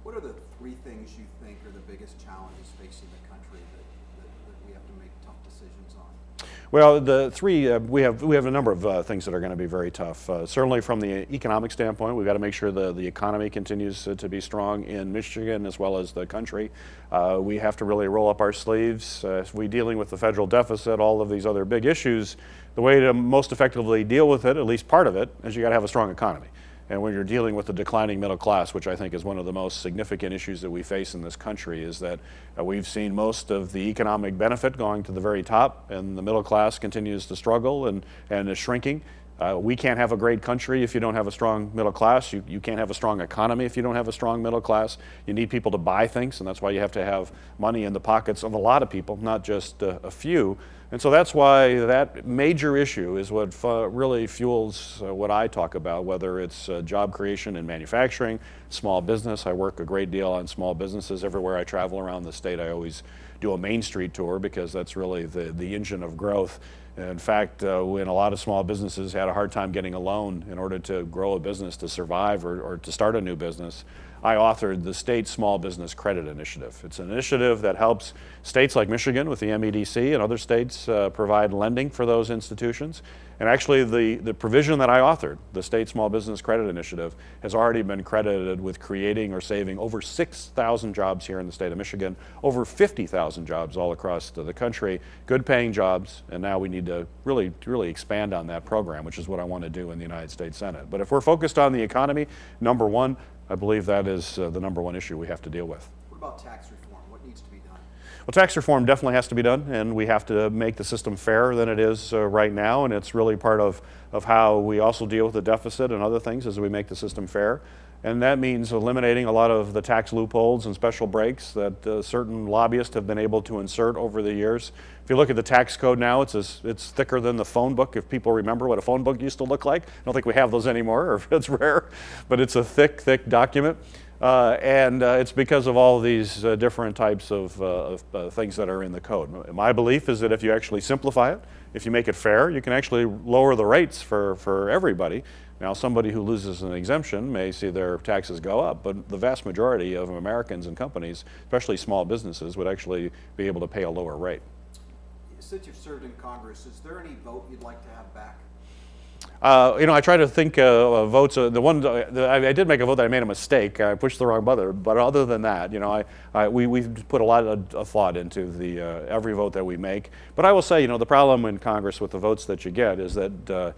What are the three things you think are the biggest challenges facing the country that we have to make tough decisions on? Well, the three, we have a number of things that are going to be very tough. Certainly from the economic standpoint, we've got to make sure the economy continues to be strong in Michigan as well as the country. We have to really roll up our sleeves. If we're dealing with the federal deficit, all of these other big issues, the way to most effectively deal with it, at least part of it, is you got to have a strong economy. And when you're dealing with the declining middle class, which I think is one of the most significant issues that we face in this country, is that we've seen most of the economic benefit going to the very top, and the middle class continues to struggle and is shrinking. We can't have a great country if you don't have a strong middle class. You can't have a strong economy if you don't have a strong middle class. You need people to buy things, and that's why you have to have money in the pockets of a lot of people, not just a few. And so that's why that major issue is what really fuels what I talk about, whether it's job creation in manufacturing, small business. I work a great deal on small businesses. Everywhere I travel around the state, I always do a Main Street tour because that's really the engine of growth. In fact, when a lot of small businesses had a hard time getting a loan in order to grow a business, to survive or to start a new business, I authored the State Small Business Credit Initiative. It's an initiative that helps states like Michigan with the MEDC and other states provide lending for those institutions. And actually the provision that I authored, the State Small Business Credit Initiative, has already been credited with creating or saving over 6,000 jobs here in the state of Michigan, over 50,000 jobs all across the country, good paying jobs, and now we need to really expand on that program, which is what I want to do in the United States Senate. But if we're focused on the economy, number one, I believe that is the number one issue we have to deal with. What about tax reform? What needs to be done? Well, tax reform definitely has to be done, and we have to make the system fairer than it is right now, and it's really part of how we also deal with the deficit and other things as we make the system fair. And that means eliminating a lot of the tax loopholes and special breaks that certain lobbyists have been able to insert over the years. If you look at the tax code now, it's thicker than the phone book, if people remember what a phone book used to look like. I don't think we have those anymore, or it's rare, but it's a thick document. And it's because of all these different types of things that are in the code. My belief is that if you actually simplify it, if you make it fair, you can actually lower the rates for everybody. Now, somebody who loses an exemption may see their taxes go up, but the vast majority of Americans and companies, especially small businesses, would actually be able to pay a lower rate. Since you've served in Congress, is there any vote you'd like to have back? I try to think of votes. The one I did make a vote that I made a mistake. I pushed the wrong button. But other than that, we put a lot of thought into the every vote that we make. But I will say, the problem in Congress with the votes that you get is that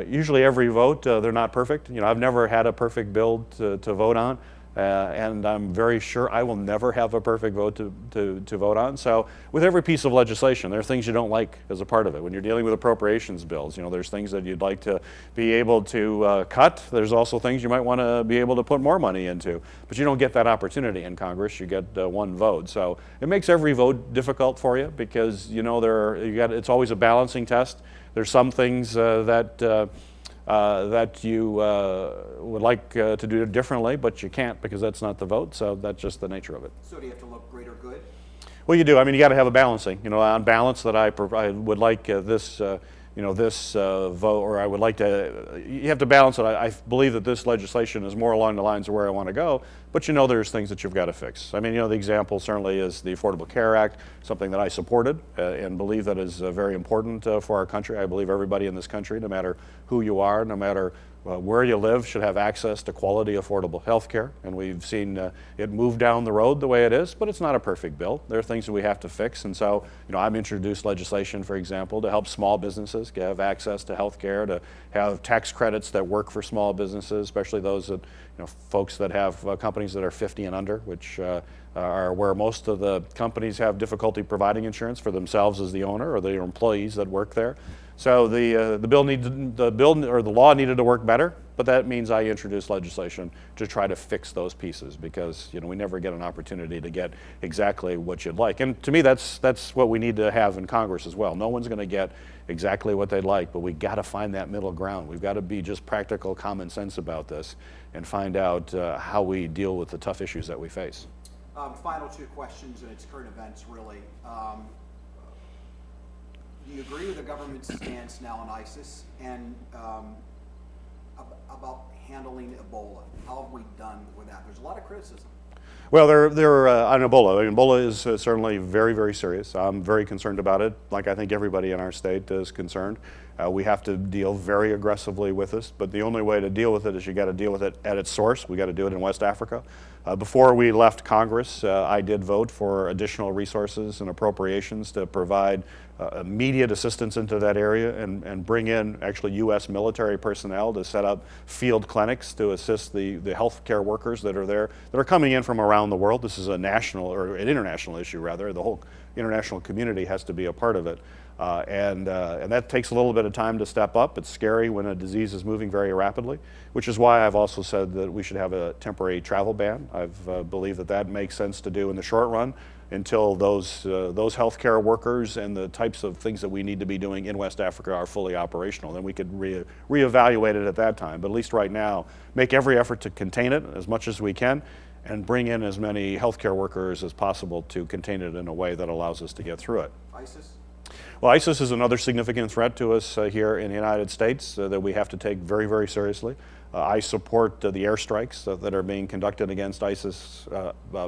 usually every vote they're not perfect. I've never had a perfect bill to vote on. And I'm very sure I will never have a perfect vote to vote on. So with every piece of legislation, there are things you don't like as a part of it. When you're dealing with appropriations bills, there's things that you'd like to be able to cut. There's also things you might want to be able to put more money into. But you don't get that opportunity in Congress. You get one vote. So it makes every vote difficult for you because, it's always a balancing test. There's some things that you would like to do differently, but you can't because that's not the vote, so that's just the nature of it. So do you have to look great or good? Well, you do. I mean, you got to have a balancing. On balance, that I would like this vote, or I would like to. You have to balance it. I believe that this legislation is more along the lines of where I want to go, but there's things that you've got to fix. I mean, the example certainly is the Affordable Care Act, something that I supported and believe that is very important for our country. I believe everybody in this country, no matter who you are, no matter where you live, should have access to quality, affordable health care. And we've seen it move down the road the way it is, but it's not a perfect bill. There are things that we have to fix. And so, I've introduced legislation, for example, to help small businesses have access to health care, to have tax credits that work for small businesses, especially those that, folks that have companies that are 50 and under, which are where most of the companies have difficulty providing insurance for themselves as the owner or their employees that work there. So the law needed to work better, but that means I introduced legislation to try to fix those pieces because we never get an opportunity to get exactly what you'd like. And to me, that's what we need to have in Congress as well. No one's going to get exactly what they'd like, but we got to find that middle ground. We've got to be just practical, common sense about this and find out how we deal with the tough issues that we face. Final two questions, and it's current events really. Do you agree with the government's stance now on ISIS and about handling Ebola? How have we done with that? There's a lot of criticism. Well, they're on Ebola. I mean, Ebola is certainly very, very serious. I'm very concerned about it, like I think everybody in our state is concerned. We have to deal very aggressively with this, but the only way to deal with it is you got to deal with it at its source. We got to do it in West Africa. Before we left Congress, I did vote for additional resources and appropriations to provide immediate assistance into that area and bring in actually U.S. military personnel to set up field clinics to assist the healthcare workers that are there, that are coming in from around the world. This is a national, or an international issue rather. The whole international community has to be a part of it. And that takes a little bit of time to step up. It's scary when a disease is moving very rapidly, which is why I've also said that we should have a temporary travel ban. I've believe that makes sense to do in the short run until those healthcare workers and the types of things that we need to be doing in West Africa are fully operational. Then we could reevaluate it at that time. But at least right now, make every effort to contain it as much as we can and bring in as many healthcare workers as possible to contain it in a way that allows us to get through it. ISIS? Well, ISIS is another significant threat to us here in the United States that we have to take very, very seriously. I support the airstrikes that are being conducted against ISIS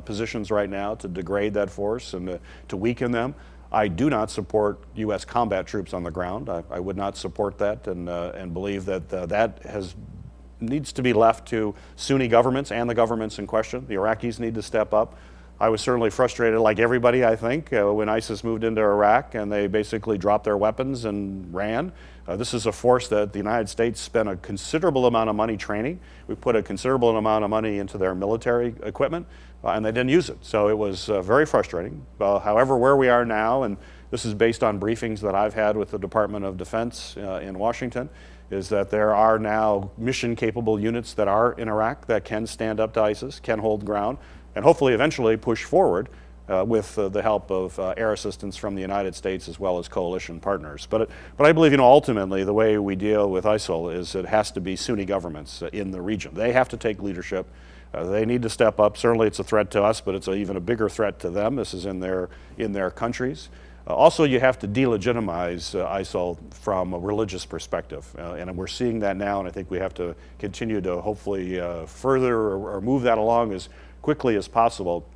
positions right now to degrade that force and to weaken them. I do not support U.S. combat troops on the ground. I would not support that and believe that needs to be left to Sunni governments and the governments in question. The Iraqis need to step up. I was certainly frustrated, like everybody, I think, when ISIS moved into Iraq and they basically dropped their weapons and ran. This is a force that the United States spent a considerable amount of money training. We put a considerable amount of money into their military equipment, and they didn't use it. So it was very frustrating. However, where we are now, and this is based on briefings that I've had with the Department of Defense in Washington, is that there are now mission-capable units that are in Iraq that can stand up to ISIS, can hold ground, and hopefully eventually push forward with the help of air assistance from the United States as well as coalition partners. But I believe, ultimately the way we deal with ISIL is it has to be Sunni governments in the region. They have to take leadership. They need to step up. Certainly it's a threat to us, but it's even a bigger threat to them. This is in their countries. Also, you have to delegitimize ISIL from a religious perspective, and we're seeing that now, and I think we have to continue to hopefully further or move that along as quickly as possible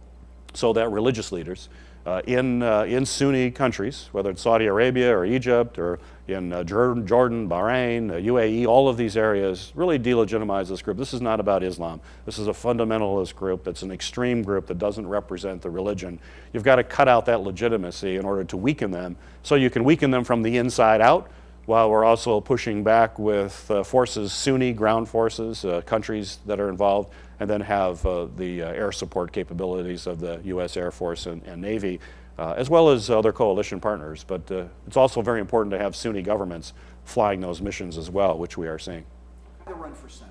so that religious leaders in Sunni countries, whether it's Saudi Arabia or Egypt or in Jordan, Bahrain, UAE, all of these areas, really delegitimize this group. This is not about Islam. This is a fundamentalist group. It's an extreme group that doesn't represent the religion. You've got to cut out that legitimacy in order to weaken them, so you can weaken them from the inside out, while we're also pushing back with forces, Sunni ground forces, countries that are involved, and then have the air support capabilities of the U.S. Air Force and Navy, as well as other coalition partners. But it's also very important to have Sunni governments flying those missions as well, which we are seeing. How to run for Senate?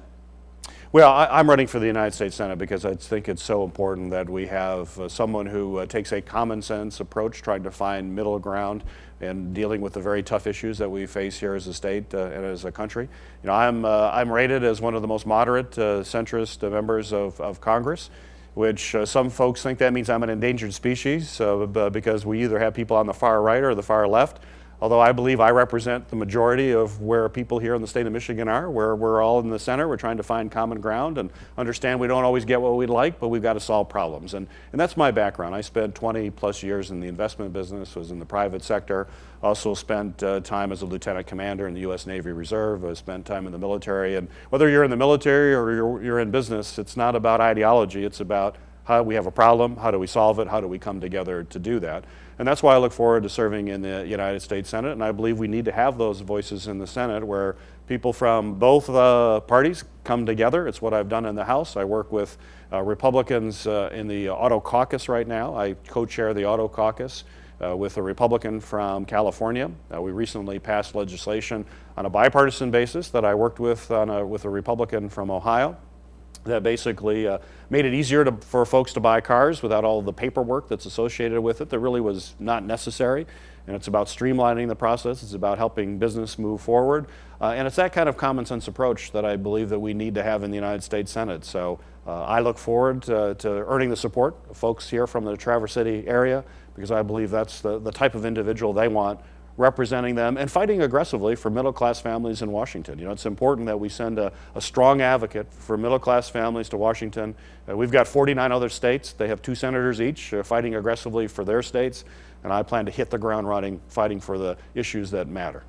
Well, I'm running for the United States Senate because I think it's so important that we have someone who takes a common sense approach, trying to find middle ground and dealing with the very tough issues that we face here as a state and as a country. I'm rated as one of the most moderate, centrist members of Congress, which some folks think that means I'm an endangered species because we either have people on the far right or the far left. Although I believe I represent the majority of where people here in the state of Michigan are, where we're all in the center. We're trying to find common ground and understand we don't always get what we'd like, but we've got to solve problems. And that's my background. I spent 20 plus years in the investment business, was in the private sector, also spent time as a lieutenant commander in the U.S. Navy Reserve. I spent time in the military. And whether you're in the military or you're in business, it's not about ideology. It's about how we have a problem, how do we solve it, how do we come together to do that. And that's why I look forward to serving in the United States Senate, and I believe we need to have those voices in the Senate where people from both parties come together. It's what I've done in the House. I work with Republicans in the Auto Caucus right now. I co-chair the Auto Caucus with a Republican from California. We recently passed legislation on a bipartisan basis that I worked with with a Republican from Ohio, that basically made it easier for folks to buy cars without all the paperwork that's associated with it that really was not necessary. And it's about streamlining the process. It's about helping business move forward. And it's that kind of common sense approach that I believe that we need to have in the United States Senate. So I look forward to earning the support of folks here from the Traverse City area, because I believe that's the type of individual they want representing them and fighting aggressively for middle-class families in Washington. You know, it's important that we send a strong advocate for middle-class families to Washington. We've got 49 other states. They have 2 senators each fighting aggressively for their states, and I plan to hit the ground running, fighting for the issues that matter.